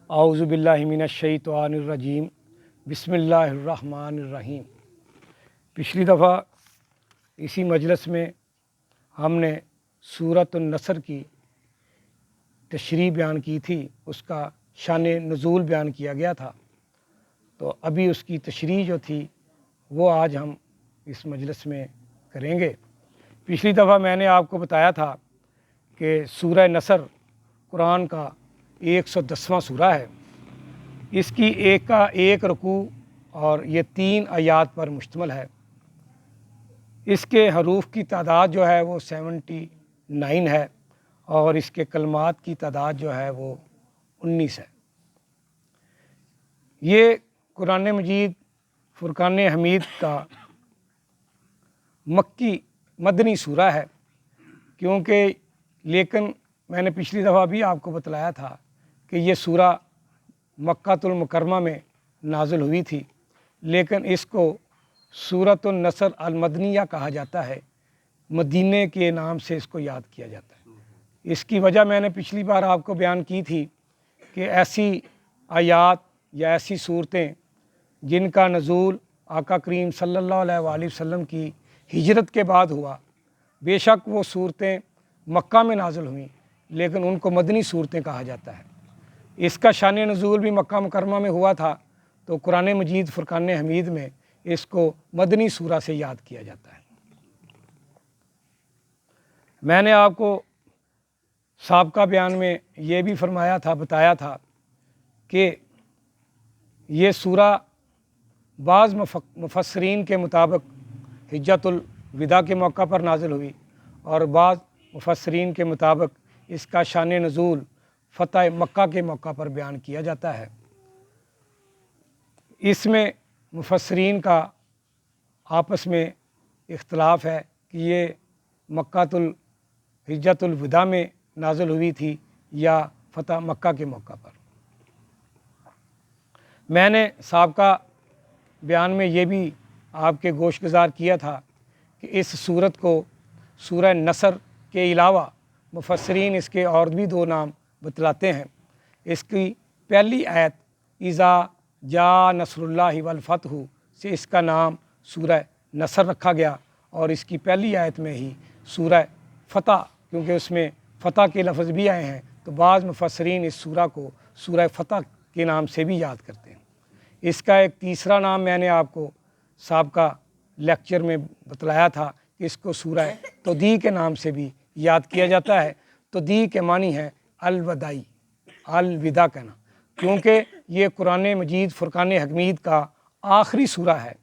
اعوذ باللہ من الشیطان الرجیم بسم اللہ الرحمن الرحیم۔ پچھلی دفعہ اسی مجلس میں ہم نے سورۃ النصر کی تشریح بیان کی تھی، اس کا شان نزول بیان کیا گیا تھا، تو ابھی اس کی تشریح جو تھی وہ آج ہم اس مجلس میں کریں گے۔ پچھلی دفعہ میں نے آپ کو بتایا تھا کہ سورہ نصر قرآن کا 110واں سورہ ہے، اس کی ایک کا ایک رکوع اور یہ 3 آیات پر مشتمل ہے۔ اس کے حروف کی تعداد جو ہے وہ 79 ہے اور اس کے کلمات کی تعداد جو ہے وہ 19 ہے۔ یہ قرآن مجید فرقان حمید کا مکی مدنی سورہ ہے، لیکن میں نے پچھلی دفعہ بھی آپ کو بتلایا تھا کہ یہ سورہ مکۃ المکرمہ میں نازل ہوئی تھی، لیکن اس کو سورۃ النصر المدنیہ کہا جاتا ہے، مدینے کے نام سے اس کو یاد کیا جاتا ہے۔ اس کی وجہ میں نے پچھلی بار آپ کو بیان کی تھی کہ ایسی آیات یا ایسی صورتیں جن کا نزول آقا کریم صلی اللہ علیہ وآلہ وسلم کی ہجرت کے بعد ہوا، بے شک وہ صورتیں مکہ میں نازل ہوئیں لیکن ان کو مدنی صورتیں کہا جاتا ہے۔ اس کا شان نزول بھی مکہ مکرمہ میں ہوا تھا، تو قرآن مجید فرقان حمید میں اس کو مدنی سورہ سے یاد کیا جاتا ہے۔ میں نے آپ کو سابقہ بیان میں یہ بھی بتایا تھا کہ یہ سورہ بعض مفسرین کے مطابق حجۃ الوداع کے موقع پر نازل ہوئی اور بعض مفسرین کے مطابق اس کا شان نزول فتح مکہ کے موقع پر بیان کیا جاتا ہے۔ اس میں مفسرین کا آپس میں اختلاف ہے کہ یہ حجۃ الوداع میں نازل ہوئی تھی یا فتح مکہ کے موقع پر۔ میں نے سابقہ بیان میں یہ بھی آپ کے گوش گزار کیا تھا کہ اس سورت کو سورہ نصر کے علاوہ مفسرین اس کے اور بھی 2 نام بتلاتے ہیں۔ اس کی پہلی آیت اذا جاء نصر اللہ والفتح سے اس کا نام سورہ نصر رکھا گیا، اور اس کی پہلی آیت میں ہی سورہ فتح، کیونکہ اس میں فتح کے لفظ بھی آئے ہیں، تو بعض مفسرین اس سورہ کو سورہ فتح کے نام سے بھی یاد کرتے ہیں۔ اس کا ایک تیسرا نام میں نے آپ کو سابقہ لیکچر میں بتلایا تھا کہ اس کو سورہ تودیع کے نام سے بھی یاد کیا جاتا ہے۔ تودیع کے معنی ہے الوداعی، الوداع کہنا، کیونکہ یہ قرآن مجید فرقان حمید کا آخری سورہ ہے۔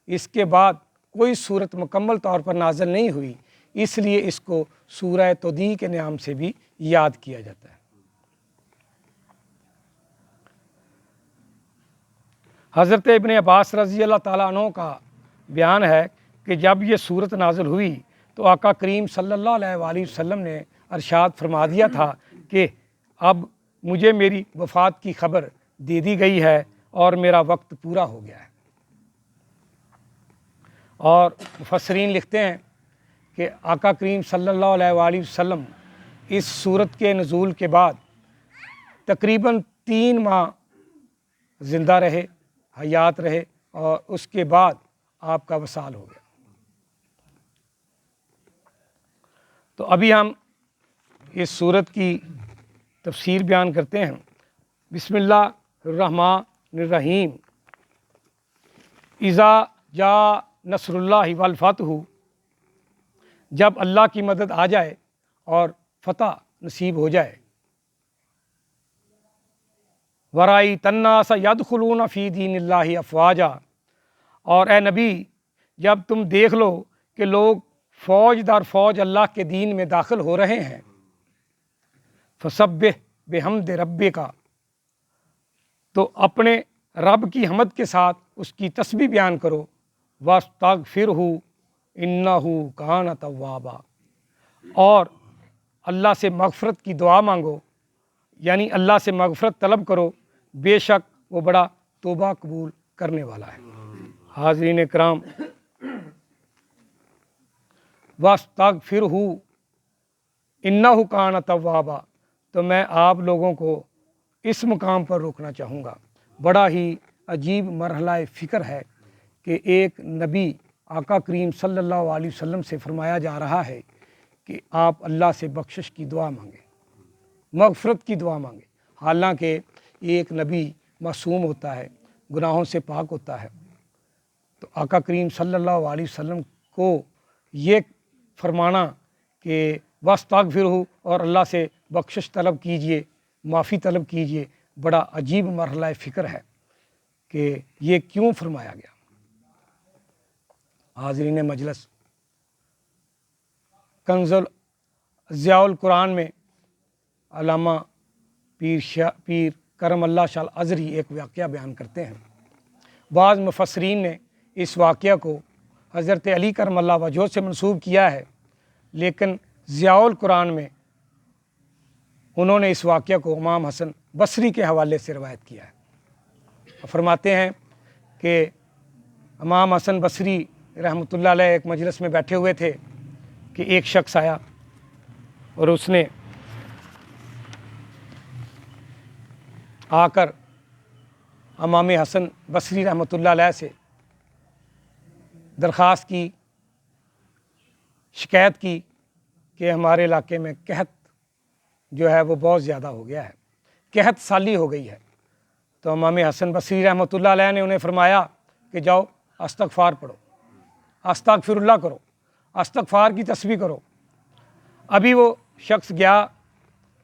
اس کے بعد کوئی سورت مکمل طور پر نازل نہیں ہوئی، اس لیے اس کو سورہ تودیع کے نام سے بھی یاد کیا جاتا ہے۔ حضرت ابن عباس رضی اللہ تعالیٰ عنہ کا بیان ہے کہ جب یہ سورت نازل ہوئی تو آقا کریم صلی اللہ علیہ وآلہ وسلم نے ارشاد فرما دیا تھا کہ اب مجھے میری وفات کی خبر دے دی گئی ہے اور میرا وقت پورا ہو گیا ہے۔ اور مفسرین لکھتے ہیں کہ آقا کریم صلی اللہ علیہ وآلہ وسلم اس سورت کے نزول کے بعد تقریباً 3 ماہ زندہ رہے، حیات رہے، اور اس کے بعد آپ کا وصال ہو گیا۔ تو ابھی ہم اس سورت کی تفسیر بیان کرتے ہیں۔ بسم اللہ الرحمن الرحیم۔ اذا جاء نصر اللہ والفتح، جب اللہ کی مدد آ جائے اور فتح نصیب ہو جائے۔ وَرَأَيْتَ النَّاسَ يَدْخُلُونَ فِي دِينِ اللَّهِ أَفْوَاجًا، اور اے نبی جب تم دیکھ لو کہ لوگ فوج در فوج اللہ کے دین میں داخل ہو رہے ہیں، فَسَبِّحْ بِحَمْدِ رَبِّكَ، تو اپنے رب کی حمد کے ساتھ اس کی تسبیح بیان کرو، وَاسْتَغْفِرْهُ إِنَّهُ كَانَ تَوَّابًا، اور اللہ سے مغفرت کی دعا مانگو، یعنی اللہ سے مغفرت طلب کرو، بے شک وہ بڑا توبہ قبول کرنے والا ہے۔ حاضرین کرام، وَاسْتَغْفِرْهُ إِنَّهُ كَانَ تَوَّابًا، تو میں آپ لوگوں کو اس مقام پر روکنا چاہوں گا۔ بڑا ہی عجیب مرحلہ فکر ہے کہ ایک نبی آقا کریم صلی اللہ علیہ وسلم سے فرمایا جا رہا ہے کہ آپ اللہ سے بخشش کی دعا مانگیں، مغفرت کی دعا مانگیں، حالانکہ ایک نبی معصوم ہوتا ہے، گناہوں سے پاک ہوتا ہے۔ تو آقا کریم صلی اللہ علیہ وسلم کو یہ فرمانا کہ واستغفرہ اور اللہ سے بخشش طلب کیجئے، معافی طلب کیجئے، بڑا عجیب مرحلہ فکر ہے کہ یہ کیوں فرمایا گیا۔ حاضرین مجلس، کنز ضیاء القرآن میں علامہ پیر کرم اللہ شاہ الازہری ایک واقعہ بیان کرتے ہیں۔ بعض مفسرین نے اس واقعہ کو حضرت علی کرم اللہ وجہہ سے منسوب کیا ہے، لیکن ضیاء القرآن میں انہوں نے اس واقعہ کو امام حسن بصری کے حوالے سے روایت کیا ہے۔ فرماتے ہیں کہ امام حسن بصری رحمۃ اللہ علیہ ایک مجلس میں بیٹھے ہوئے تھے کہ ایک شخص آیا اور اس نے آ کر امام حسن بصری رحمۃ اللہ علیہ سے درخواست کی، شکایت کی کہ ہمارے علاقے میں قحط جو ہے وہ بہت زیادہ ہو گیا ہے، قحط سالی ہو گئی ہے۔ تو امام حسن بصری رحمۃ اللہ علیہ نے انہیں فرمایا کہ جاؤ استغفار پڑھو، استغفر اللہ کرو، استغفار کی تسبیح کرو۔ ابھی وہ شخص گیا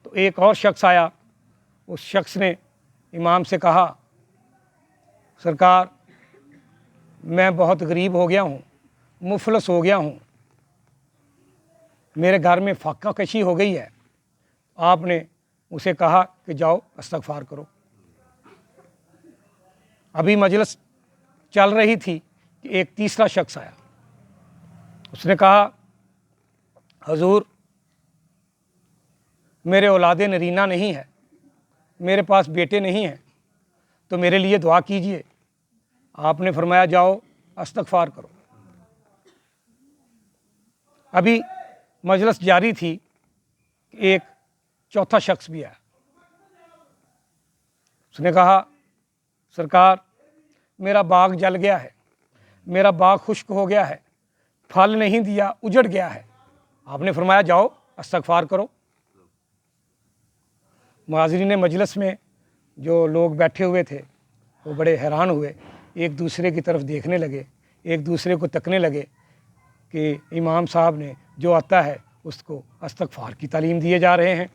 تو ایک اور شخص آیا، اس شخص نے امام سے کہا، سرکار میں بہت غریب ہو گیا ہوں، مفلس ہو گیا ہوں، میرے گھر میں فاقہ کشی ہو گئی ہے۔ آپ نے اسے کہا کہ جاؤ استغفار کرو۔ ابھی مجلس چل رہی تھی کہ ایک تیسرا شخص آیا، اس نے کہا، حضور میرے اولاد نرینہ نہیں ہے، میرے پاس بیٹے نہیں ہیں، تو میرے لیے دعا کیجئے۔ آپ نے فرمایا جاؤ استغفار کرو۔ ابھی مجلس جاری تھی کہ ایک چوتھا شخص بھی آیا، اس نے کہا، سرکار میرا باغ جل گیا ہے، میرا باغ خشک ہو گیا ہے، پھل نہیں دیا، اجڑ گیا ہے۔ آپ نے فرمایا جاؤ استغفار کرو۔ معاذرین مجلس میں جو لوگ بیٹھے ہوئے تھے وہ بڑے حیران ہوئے، ایک دوسرے کی طرف دیکھنے لگے، ایک دوسرے کو تکنے لگے کہ امام صاحب نے جو آتا ہے اس کو استغفار کی تعلیم دیے جا رہے ہیں۔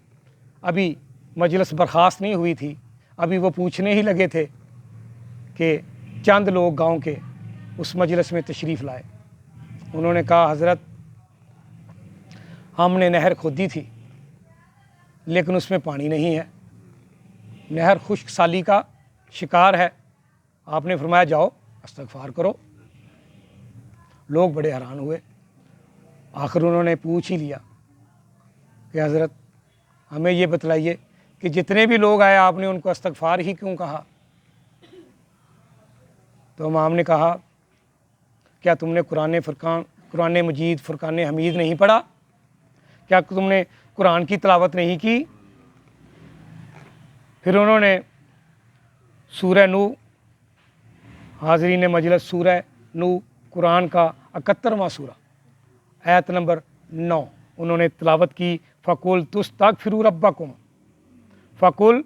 ابھی مجلس برخاست نہیں ہوئی تھی، ابھی وہ پوچھنے ہی لگے تھے کہ چند لوگ گاؤں کے اس مجلس میں تشریف لائے۔ انہوں نے کہا، حضرت ہم نے نہر کھودی تھی لیکن اس میں پانی نہیں ہے، نہر خشک سالی کا شکار ہے۔ آپ نے فرمایا جاؤ استغفار کرو۔ لوگ بڑے حیران ہوئے، آخر انہوں نے پوچھ ہی لیا کہ حضرت ہمیں یہ بتلائیے کہ جتنے بھی لوگ آئے آپ نے ان کو استغفار ہی کیوں کہا؟ تو امام نے کہا، کیا تم نے قرآن مجید فرقان حمید نہیں پڑھا؟ کیا تم نے قرآن کی تلاوت نہیں کی؟ پھر انہوں نے سورہ نو، حاضرین مجلس سورہ نو قرآن کا 71واں سورہ آیت نمبر 9 انہوں نے تلاوت کی، فَقُلْ تُسْتَغْفِرُوا رَبَّكُمْ فَقُلْ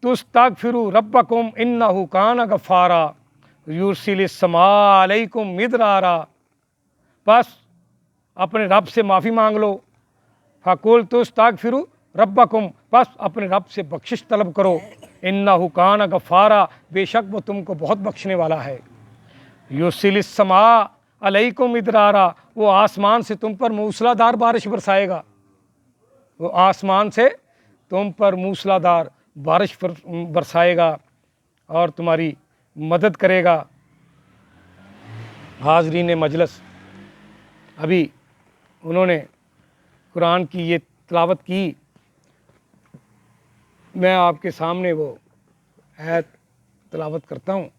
تُسْتَغْفِرُوا رَبَّكُمْ إِنَّهُ كَانَ غَفَّارًا يُرْسِلِ السَّمَاءَ عَلَيْكُمْ مِدْرَارًا۔ بس اپنے رب سے معافی مانگ لو، فَقُلْ تُسْتَغْفِرُوا رَبَّكُمْ، بس اپنے رب سے بخشش طلب کرو، إِنَّهُ كَانَ غَفَّارًا، بے شک وہ تم کو بہت بخشنے والا ہے۔ یُرْسِلِ السَّمَاءَ عَلَيْكُمْ مِدْرَارًا، وہ آسمان سے تم پر موسلا دار بارش برسائے گا، وہ آسمان سے تم پر موسلا دار بارش برسائے گا اور تمہاری مدد کرے گا۔ حاضرین مجلس، ابھی انہوں نے قرآن کی یہ تلاوت کی، میں آپ کے سامنے وہ آیت تلاوت کرتا ہوں۔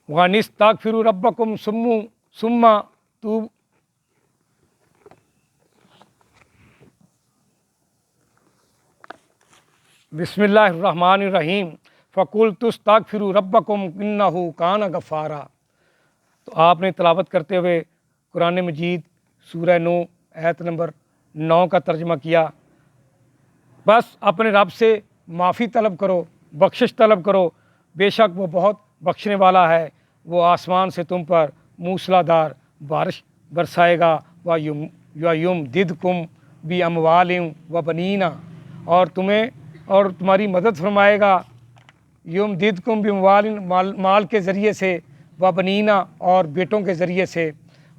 वनिस्तगफिरू रब्बकुम सुम्मा तूब बिस्मिल्लाहिर्रहमानिर्रहीम फ़कुल्तुस्तगफिरू रब्बकुम इन्नहु कान गफ़ारा। तो आपने तिलावत करते हुए कुरान मजीद सूरह नूह आयत नंबर 9 का तर्जमा किया। बस अपने रब से माफ़ी तलब करो, बख्शिश तलब करो, बेशक वो बहुत बख्शने वाला है। वो आसमान से तुम पर मूसलाधार बारिश बरसाएगा। युम दिदकुम बी अमवालिम व बनीना, और तुम्हारी मदद फरमाएगा। युम दिदकुम बी अमवालिन, माल के ज़रिए से, व बनीना, और बेटों के ज़रिए से।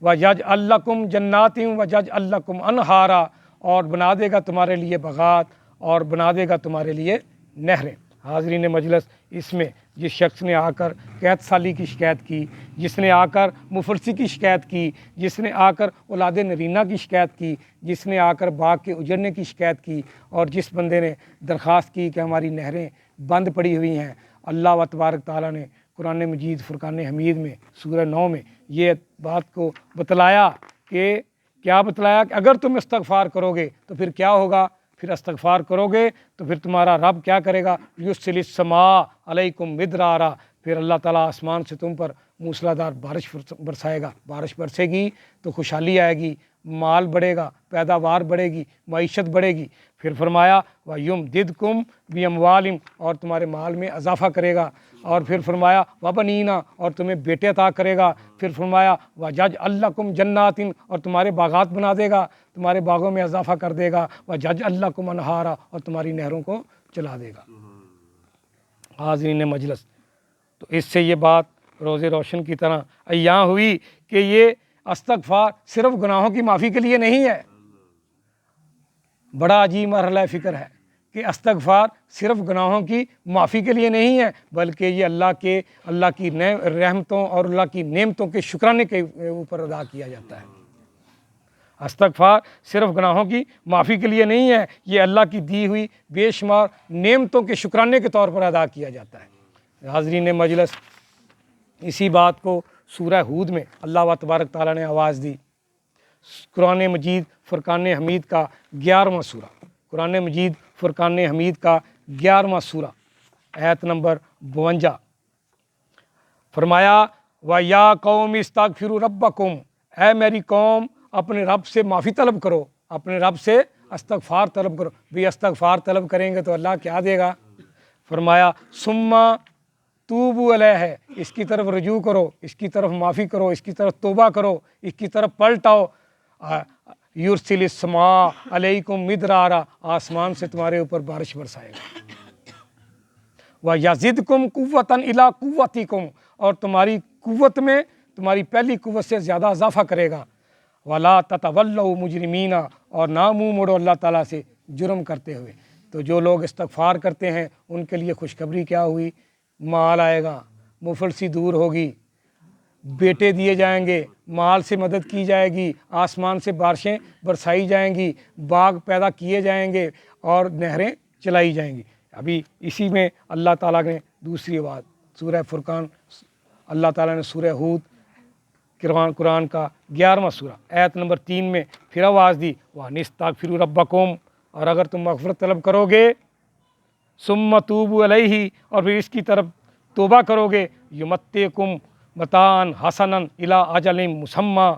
व जज अल्लकुम जन्नातिम व जज अल्लकुम अनहारा, और बना देगा तुम्हारे लिए बगात, और बना देगा तुम्हारे लिए नहरें। हाज़रीन मजलिस, इसमें जिस शख्स ने आकर कैद साली की शिकायत की, जिसने आकर मुफलसी की शिकायत की, जिसने आकर औलाद नरीना की शिकायत की, जिसने आकर बाग के उजड़ने की शिकायत की, और जिस बंदे ने दरख्वास्त की कि हमारी नहरें बंद पड़ी हुई हैं, अल्लाह व तबारक ताला ने कुरान मजीद फुरकान हमीद में सूरह 9 में ये बात को बतलाया कि क्या बतलाया कि अगर तुम इस्तगफार करोगे तो फिर क्या होगा। फिर इस्तगफार करोगे तो फिर तुम्हारा रब क्या करेगा, युस्सिलिस समा अलैकुम मिदरारा, फिर अल्लाह ताला आसमान से तुम पर मूसलाधार बारिश बरसाएगा। बारिश बरसेगी तो खुशहाली आएगी, माल बढ़ेगा, पैदावार बढ़ेगी, मईशत बढ़ेगी। फिर फरमाया व युम दिदकुम बी अमवालिम, और तुम्हारे माल में इजाफ़ा करेगा। और फिर फरमाया व बनीना, और तुम्हें बेटे अता करेगा। फिर फरमाया व जज अल्लकुम जन्नातिन, और तुम्हारे बागात बना देगा, तुम्हारे बागों में इजाफ़ा कर देगा। व जज अल्लकुम अनहारा, और तुम्हारी नहरों को चला देगा। हाज़रीन मजलिस, तो इससे ये बात रोज़े रोशन की तरह अय्यां हुई कि ये इस्तगफार सिर्फ़ गुनाहों की माफ़ी के लिए नहीं है। बड़ा अजीब मरहला फ़िक्र है कि इस्तगफार सिर्फ़ गुनाहों की माफ़ी के लिए नहीं है, बल्कि ये अल्लाह की रहमतों और अल्लाह की नेमतों के शुक्राने के ऊपर अदा किया जाता है। इस्तगफार सिर्फ़ गुनाहों की माफ़ी के लिए नहीं है, ये अल्लाह की दी हुई बेशुमार नेमतों के शुक्राने के तौर पर अदा किया जाता है। हाज़रीन मजलिस, इसी बात को सूरह हूद में अल्लाह व तबारक ताला ने आवाज़ दी। कुरान मजीद फुरकान हमीद का 11वां सूरा, कुरान मजीद फुरकान हमीद का 11वां सूरा आयत नंबर 52, फरमाया व या कौम इस्तगफिरू रब्बकुम, ऐ मेरी कौम अपने रब से माफ़ी तलब करो, अपने रब से इस्तगफार तलब करो। भी इस्तगफार तलब करेंगे तो अल्लाह क्या देगा। फरमाया सुम्मा तूबू अलैह, इसकी तरफ रजू करो, इसकी तरफ माफ़ी करो, इसकी तरफ तौबा करो, इसकी तरफ पलट आओ। युरसिलिस समा अलैकुम मिदरारा, आसमान से तुम्हारे ऊपर बारिश बरसाएगा। व यज़िदकुम कुव्वतन इला कुव्वतिकुम, और तुम्हारी कुव्वत में तुम्हारी पहली कुव्वत से ज़्यादा इजाफ़ा करेगा। वला ततवल्लौ मुजरिमीना, और ना मुँह मोड़ो अल्लाह ताला से जुर्म करते हुए। तो जो लोग इस्तगफार करते हैं उनके लिए खुशखबरी क्या हुई, माल आएगा, मुफलसी दूर होगी, बेटे दिए जाएंगे, माल से मदद की जाएगी, आसमान से बारिशें बरसाई जाएंगी, बाग पैदा किए जाएंगे, और नहरें चलाई जाएंगी। अभी इसी में अल्लाह ताला ने दूसरी बात सूरह फुरकान, अल्लाह ताला ने सूरह हूद कुरान का 11वां सूरा आयत नंबर 3 में फिर आवाज़ दी वनिस्तगफिरू रब्बकुम, और अगर तुम मग़फ़िरत तलब करोगे, सुम्मा तूबू अलैहि, और फिर इसकी तरफ तौबा करोगे, युमत्तिकुम मतान हसनन इला अजलिम मुसम्मा,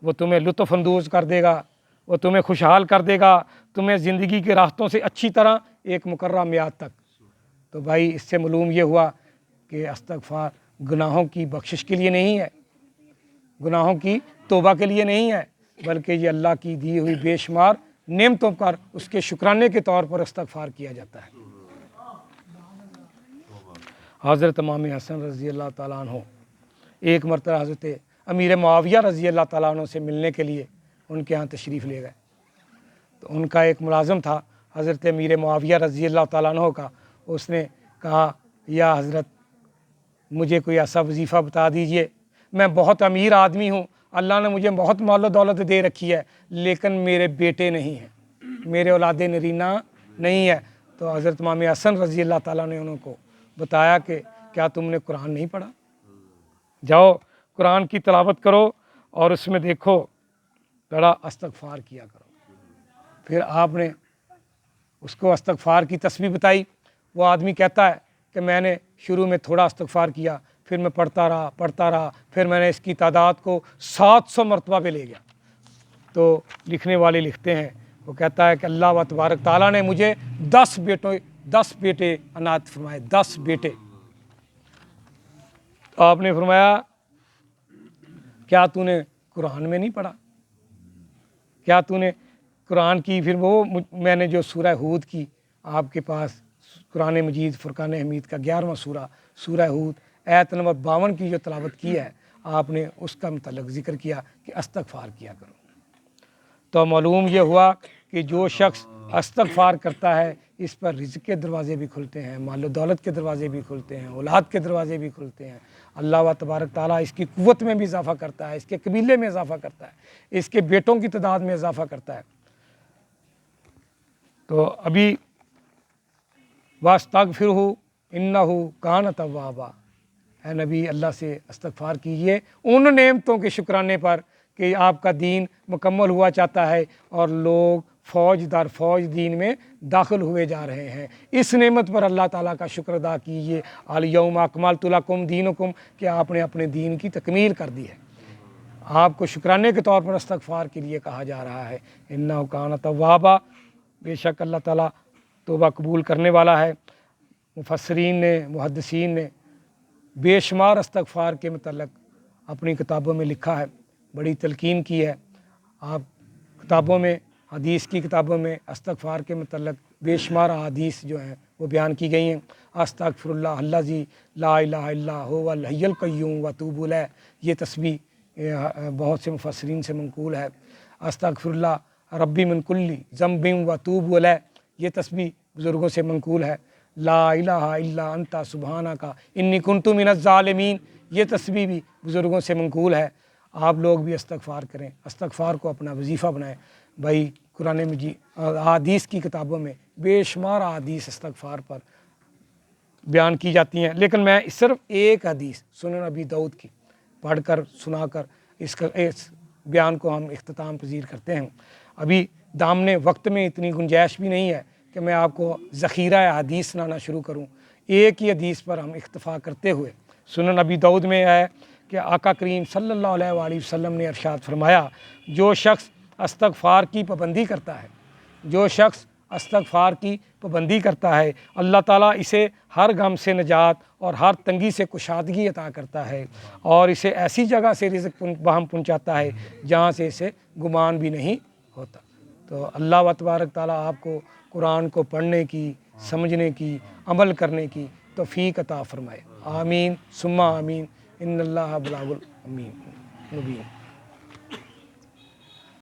वो तुम्हें लुत्फ़ अंदोज़ कर देगा, वो तुम्हें खुशहाल कर देगा, तुम्हें ज़िंदगी के रास्तों से अच्छी तरह एक मुकर्रर मियाद तक। तो भाई इससे मालूम ये हुआ कि इस्तगफार गुनाहों की बख्शिश के लिए नहीं है, गुनाहों की तौबा के लिए नहीं है, बल्कि ये अल्लाह की दी हुई बेशुमार नेमतों पर उसके शुक्राने के तौर पर इस्तगफार किया जाता है। हज़रत इमाम हसन रज़ी अल्लाह ताला अन्हु एक मरतबा हज़रत अमीर मुआविया रज़ी अल्लाह ताला अन्हु से मिलने के लिए उनके यहाँ तशरीफ़ ले गए। तो उनका एक मुलाज़िम था हज़रत अमीर मुआविया रज़ी अल्लाह ताला अन्हु का। उसने कहा, या हज़रत मुझे कोई ऐसा वजीफ़ा बता दीजिए, मैं बहुत अमीर आदमी हूँ, अल्लाह ने मुझे बहुत माल दौलत दे रखी है, लेकिन मेरे बेटे नहीं हैं, मेरे औलाद नरीना नहीं है। तो हज़रत इमाम हसन रज़ी अल्लाह ताला ने उनको बताया कि क्या तुमने कुरान नहीं पढ़ा, जाओ कुरान की तलावत करो और उसमें देखो बड़ा अस्तगफार किया करो। फिर आपने उसको अस्तगफार की तस्बीह बताई। वो आदमी कहता है कि मैंने शुरू में थोड़ा अस्तगफार किया, फिर मैं पढ़ता रहा, फिर मैंने इसकी तादाद को 700 मरतबा पे ले गया। तो लिखने वाले लिखते हैं, वो कहता है कि अल्लाह व तबारक ताला ने मुझे 10 बेटे अनात फरमाए, 10 बेटे। तो आपने फरमाया क्या तूने कुरान में नहीं पढ़ा, क्या तूने कुरान की, फिर वो मैंने जो सूरह हूद की आपके पास कुरान मजीद फुरकान हमीद का 11वां सूरह हूद आयत नंबर 52 की जो तलावत की है, आपने उसका मुतल्लिक़ ज़िक्र किया कि अस्तगफार किया करो। तो मालूम ये हुआ कि जो शख्स अस्तगफार करता है इस पर रिज़्क़ के दरवाज़े भी खुलते हैं, माल दौलत के दरवाज़े भी खुलते हैं, औलाद के दरवाज़े भी खुलते हैं। अल्लाह व तबारक ताला इसकी क़ुव्वत में भी इजाफ़ा करता है, इसके कबीले में इजाफ़ा करता है, इसके बेटों की तादाद में इजाफ़ा करता है। तो अभी वास्तगफिरहु इन्नहु कान तव्वाबा, है नबी अल्लाह से इस्तगफार कीजिए उन नेमतों के शुक्राने पर कि आपका दीन मुकम्मल हुआ चाहता है और लोग फ़ौज दर फ़ौज दीन में दाखिल हुए जा रहे हैं। इस नेमत पर अल्लाह ताला का शुक्र अदा कीजिए। अल यौम अकमलतु लकुम दीनुकुम, कि आपने अपने दीन की तकमील कर दी है। आपको शुक्राने के तौर पर इस्तगफार के लिए कहा जा रहा है। इन्नहु कान तव्वाबा, बेशक अल्लाह ताला तौबा कबूल करने वाला है। मुफस्सिरीन ने, मुहद्दिसीन ने बेशुमार इस्तगफार के मतलब अपनी किताबों में लिखा है, बड़ी तलकीन की है। आप किताबों में, हदीस की किताबों में इस्तगफार के मतलब बेशुमार हदीस जो हैं वो बयान की गई हैं। अस्तगफिरुल्लाह अल्लज़ी ला इलाहा इल्ला हुवल हय्युल क़य्यूम व अतूबु इलैह, ये तस्बीह बहुत से मुफस्सिरीन से मंकूल है। अस्तगफिरुल्लाह रब्बी मिन कुल्ली ज़ंबिन व अतूबु इलैह, ये तस्बीह बुज़ुर्गों से मंकूल है। ला इलाहा इल्ला अंता सुब्हानका इन्नी कुन्तु मिनज़ ज़ालिमीन, ये तस्बीह भी बुज़ुर्गों से मंकूल है। आप लोग भी इस्तगफार करें, इस्तगफार को अपना वजीफ़ा बनाएं। भाई कुरान मजीद हदीस की किताबों में बेशुमार हदीस इस्तगफार पर बयान की जाती हैं, लेकिन मैं सिर्फ एक हदीस सुनन अबी दाऊद की पढ़कर सुनाकर इस बयान को हम इख्तिताम पजीर करते हैं। अभी दामने वक्त में इतनी गुंजाइश भी नहीं है कि मैं आपको ज़ख़ीरा हदीस सुनाना शुरू करूं। एक ही हदीस पर हम इख्तिफा करते हुए, सुनन अबी दाऊद में है कि आका करीम सल्लल्लाहु अलैहि वसल्लम ने इरशाद फरमाया, जो शख्स इस्तगफार की पाबंदी करता है, जो शख्स इस्तगफार की पाबंदी करता है, अल्लाह ताला इसे हर गम से निजात और हर तंगी से कुशादगी अता करता है और इसे ऐसी जगह से रिज़्क़ बहम पहुँचाता है जहाँ से इसे गुमान भी नहीं होता। तो अल्लाह व तबारक ताला आपको कुरान को पढ़ने की, समझने की, अमल करने की तौफ़ीक़ अता फ़रमाए। आमीन सुम्मा आमीन। इन्नल्लाह बलागुल अमीन मुबीन।